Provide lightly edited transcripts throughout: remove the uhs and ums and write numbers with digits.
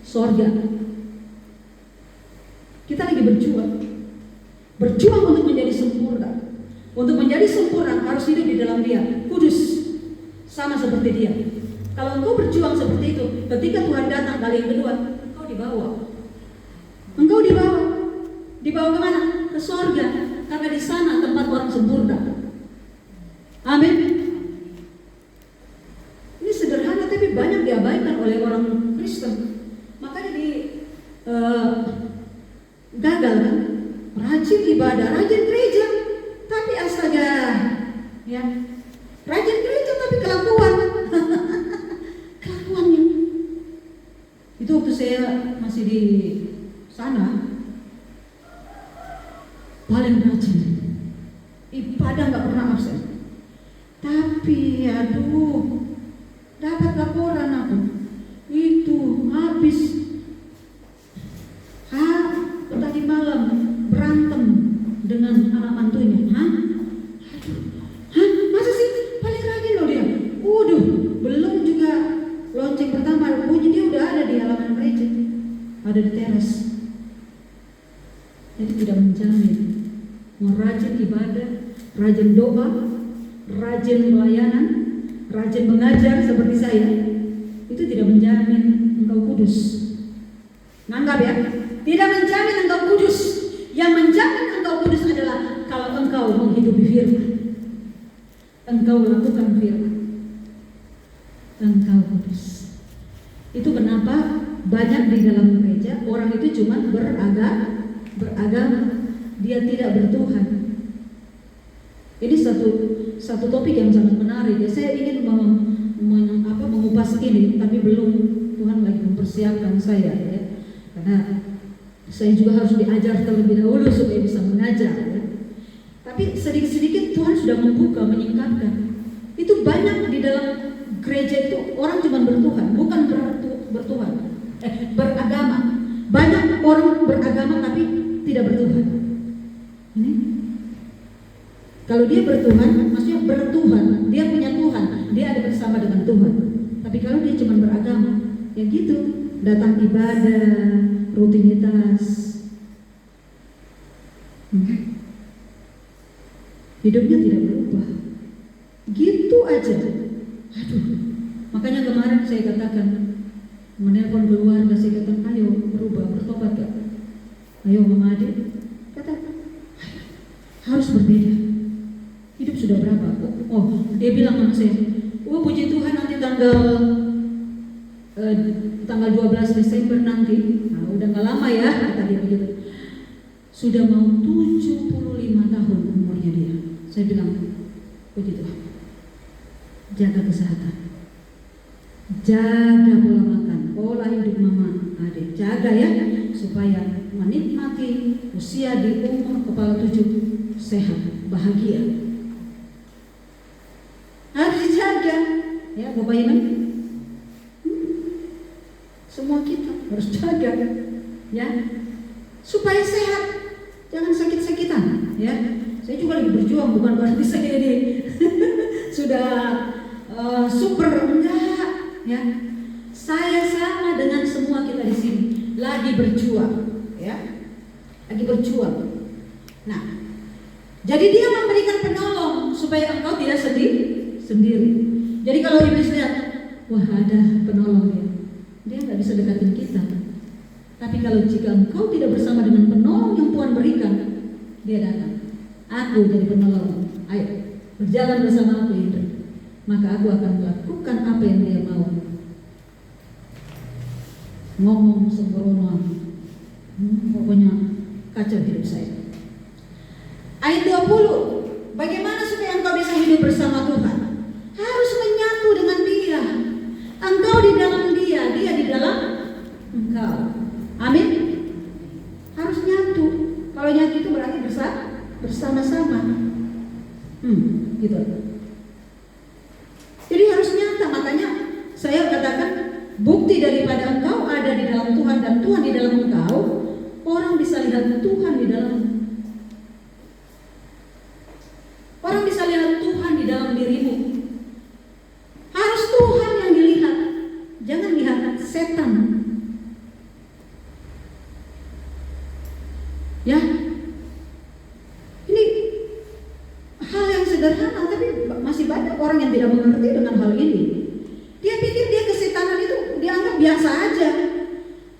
sorga. Kita lagi berjuang untuk menjadi sempurna. Untuk menjadi sempurna harus hidup di dalam Dia, kudus, sama seperti Dia. Kalau engkau berjuang seperti itu, ketika Tuhan datang kali yang kedua, engkau dibawa. Engkau dibawa kemana? Ke sorga, karena di sana tempat orang sempurna. Amin. Ini sederhana tapi banyak diabaikan oleh orang Kristen. Makanya gagal kan? Rajin ibadah, rajin gereja, tapi astaga, ya, rajin gereja tapi kelakuannya. Itu waktu saya masih di sana, paling rajin, ibadah nggak pernah absen. Tapi aduh, dapat laporan aku, itu habis tadi malam berantem dengan anak mantunya. Masa sih? Paling rajin loh dia. Waduh, belum juga lonceng pertama bunyi dia udah ada di halaman gereja, ada di teras. Jadi tidak menjamin. Mau rajin ibadah, rajin doa, rajin pelayanan, rajin mengajar seperti saya, itu tidak menjamin engkau kudus. Nganggap ya, tidak menjamin engkau kudus. Yang menjamin engkau kudus adalah kalau engkau menghidupi firman, engkau lakukan firman, engkau kudus. Itu kenapa banyak di dalam gereja orang itu cuma beragama, dia tidak bertuhan. Ini satu topik yang sangat menarik. Ya, saya ingin mengupas ini, tapi belum, Tuhan lagi mempersiapkan saya, ya. Karena saya juga harus diajar terlebih dahulu supaya bisa mengajar, ya. Tapi sedikit-sedikit Tuhan sudah membuka, menyingkapkan. Itu banyak di dalam gereja itu orang cuma bertuhan, bukan bertuhan, beragama. Banyak orang beragama tapi tidak bertuhan. Ini kalau dia bertuhan, maksudnya bertuhan, dia punya Tuhan, dia ada bersama dengan Tuhan. Tapi kalau dia cuma beragama, ya gitu, datang ibadah, rutinitas, hidupnya tidak berubah, gitu aja. Aduh, makanya kemarin saya katakan, menelpon keluarga, saya katakan, ayo berubah, bertobat gak? Ayo Mama Ade, katakan, harus berbeda. Hidup sudah berapa? Oh, dia bilang sama saya, oh puji Tuhan nanti tanggal 12 Desember nanti, nah udah gak lama ya, kata dia begitu. Sudah mau 75 tahun umurnya dia. Saya bilang, puji Tuhan, jaga kesehatan, jaga pola makan, pola hidup Mama Ade, jaga ya, supaya menikmati usia di umur kepala 7 sehat, bahagia. Harus dijaga, ya Bapak Ibu. Semua kita harus jaga, ya, supaya sehat, jangan sakit-sakitan, ya. Saya juga lagi berjuang, bukan berarti saya ini sudah super, enggak, ya. Saya sama dengan semua kita di sini, lagi berjuang, ya, lagi berjuang. Nah, jadi dia memberikan penolong supaya engkau tidak sendiri. Jadi kalau iblis lihat, wah ada penolong dia nggak bisa dekatin kita. Tapi kalau jika engkau tidak bersama dengan penolong yang Tuhan berikan, dia datang. Aku jadi penolong. Ayo berjalan bersama aku hidup. Maka aku akan melakukan apa yang dia mau. Ngomong sembrono, pokoknya kacau hidup saya. Ayat 20, bagaimana supaya engkau bisa hidup bersama Tuhan? Harus menyatu dengan Dia. Engkau di dalam Dia, Dia di dalam engkau. Amin. Harus nyatu. Kalau nyatu itu berarti bersama-sama. Gitu. Jadi harus nyata. Makanya saya katakan, bukti daripada engkau ada di dalam Tuhan dan Tuhan di dalam engkau, orang bisa lihat Tuhan di dalam. Orang bisa lihat Tuhan di dalam dirimu. Harus Tuhan yang dilihat, jangan lihat setan. Ya, ini hal yang sederhana, tapi masih banyak orang yang tidak mengerti dengan hal ini. Dia pikir dia kesetanan itu dianggap biasa aja.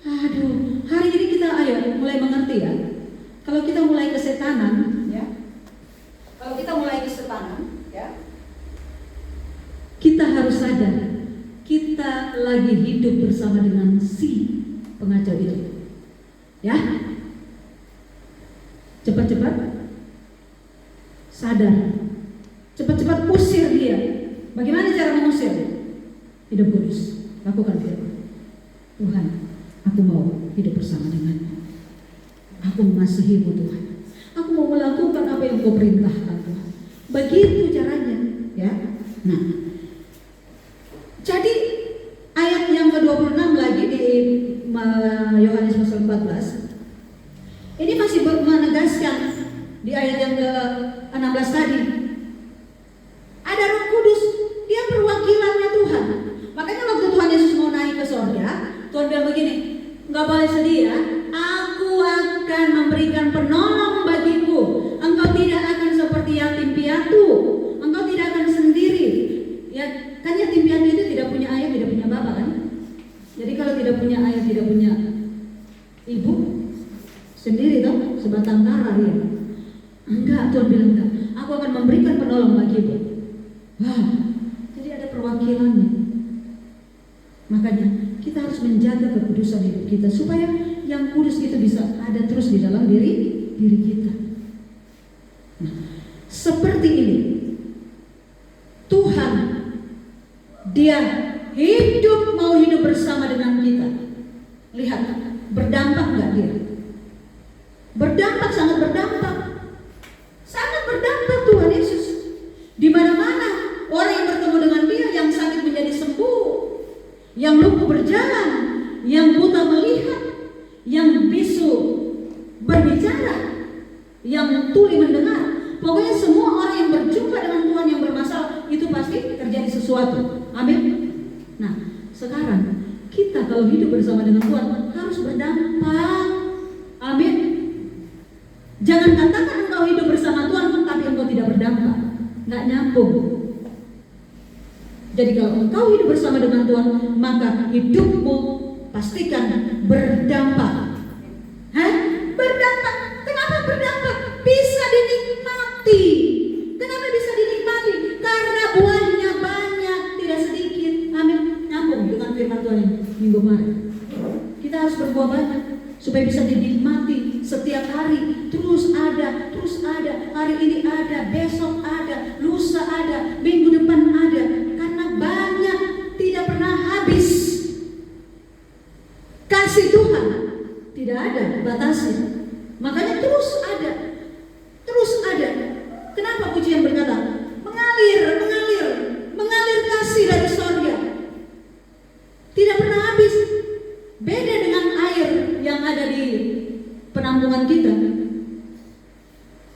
Aduh, hari ini kita ayo mulai mengerti ya. Kalau kita mulai kesetanan, ya. Kalau kita mulai kesetanan, ya. Kita harus sadar, kita lagi hidup bersama dengan si pengacau itu. Ya. Cepat-cepat sadar. Cepat-cepat usir dia. Bagaimana cara mengusir? Hidup kudus. Lakukan firman. Tuhan, aku mau hidup bersama denganmu. Aku mengasihimu Tuhan. Aku mau melakukan apa yang kau perintahkan Tuhan. Begitu caranya, ya. Nah, jadi ayat yang ke-26 lagi di Yohanes pasal 14. Ini masih menegaskan di ayat yang ke-16 tadi. Ada Roh Kudus, dia perwakilannya Tuhan. Makanya waktu Tuhan Yesus mau naik ke surga, Tuhan bilang begini, enggak boleh sedih ya. Aku akan memberikan penolong bagimu. Engkau tidak akan seperti yatim piatu. Engkau tidak akan sendiri. Ya, kan yatim piatu itu tidak punya ayah, tidak punya bapak kan? Jadi kalau tidak punya ayah, tidak punya ibu, sendiri toh, sebatang kara ya. Enggak, Tuhan bilang enggak. Aku akan memberikan penolong bagimu. Wah, jadi ada perwakilannya. Makanya kita harus menjaga kekudusan hidup kita supaya yang kudus itu bisa ada terus di dalam diri kita. Nah, seperti ini Tuhan, dia mau hidup bersama dengan kita. Lihat, berdampak enggak dia? Berdampak, sangat berdampak. Sangat berdampak Tuhan Yesus. Di mana-mana orang yang bertemu dengan dia, yang sakit menjadi sembuh, yang lumpuh berjalan, yang buta melihat, yang bisu berbicara, yang tuli mendengar. Pokoknya semua orang yang berjumpa dengan Tuhan yang bermasalah itu pasti terjadi sesuatu. Amin. Nah, sekarang kita kalau hidup bersama dengan Tuhan harus berdampak. Amin. Jangan katakan engkau hidup bersama Tuhan tapi engkau tidak berdampak. Nggak nyambung. Jadi kalau engkau hidup bersama dengan Tuhan, maka hidupmu pastikan berdampak. Hah? Berdampak. Kenapa berdampak? Bisa dinikmati. Kenapa bisa dinikmati? Karena buahnya banyak, tidak sedikit. Amin. Nyambung dengan firman Tuhan yang minggu kemarin. Kita harus berbuah banyak supaya bisa dinikmati setiap hari. Terus ada. Hari ini ada, besok ada, lusa ada, minggu depan ada. Karena banyak, tidak pernah habis. Kasih Tuhan tidak ada batasnya. Makanya terus ada. Kenapa pujian berkata mengalir kasih dari surga, tidak pernah habis. Beda dengan air yang ada di penampungan kita,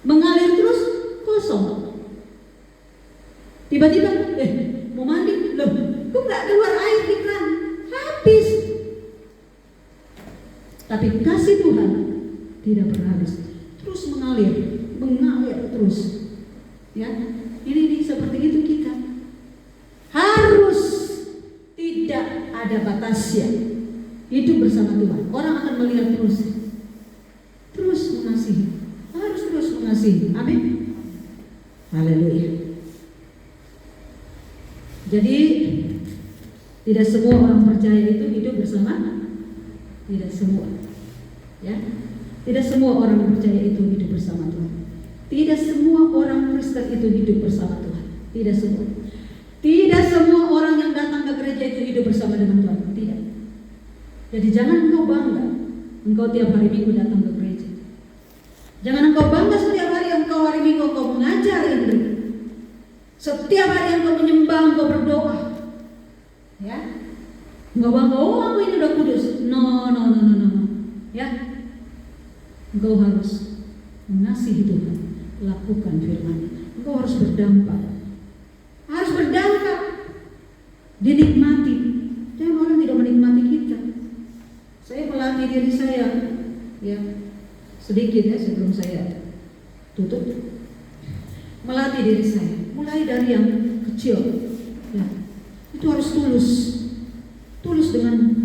mengalir terus kosong. Tiba-tiba mau mandi, loh kok nggak keluar air di keran, habis. Tapi kasih Tuhan tidak pernah habis, terus mengalir terus. Ya, ini seperti itu kita harus tidak ada batasnya hidup bersama Tuhan. Orang akan melihat terus mengasihi, harus terus mengasihi. Amin. Haleluya. Jadi tidak semua orang percaya itu hidup bersama. Tidak semua. Ya. Tidak semua orang percaya itu hidup bersama Tuhan. Tidak semua orang Kristen itu hidup bersama Tuhan. Tidak semua. Tidak semua orang yang datang ke gereja itu hidup bersama dengan Tuhan. Tidak. Jadi jangan engkau bangga engkau tiap hari Minggu datang ke gereja. Jangan engkau bangga setiap hari engkau hari Minggu engkau mengajar ini. Setiap hari engkau menyembah, engkau berdoa. Ya. Engkau bangga, aku ini udah kudus. No. Ya. Engkau harus mengasihi Tuhan, lakukan firman-Nya. Engkau harus berdampak. Dinikmati. Jangan orang tidak menikmati kita. Saya melatih diri saya, ya. sedikit ya sebelum saya tutup. Melatih diri saya, mulai dari yang kecil. Ya, itu harus tulus dengan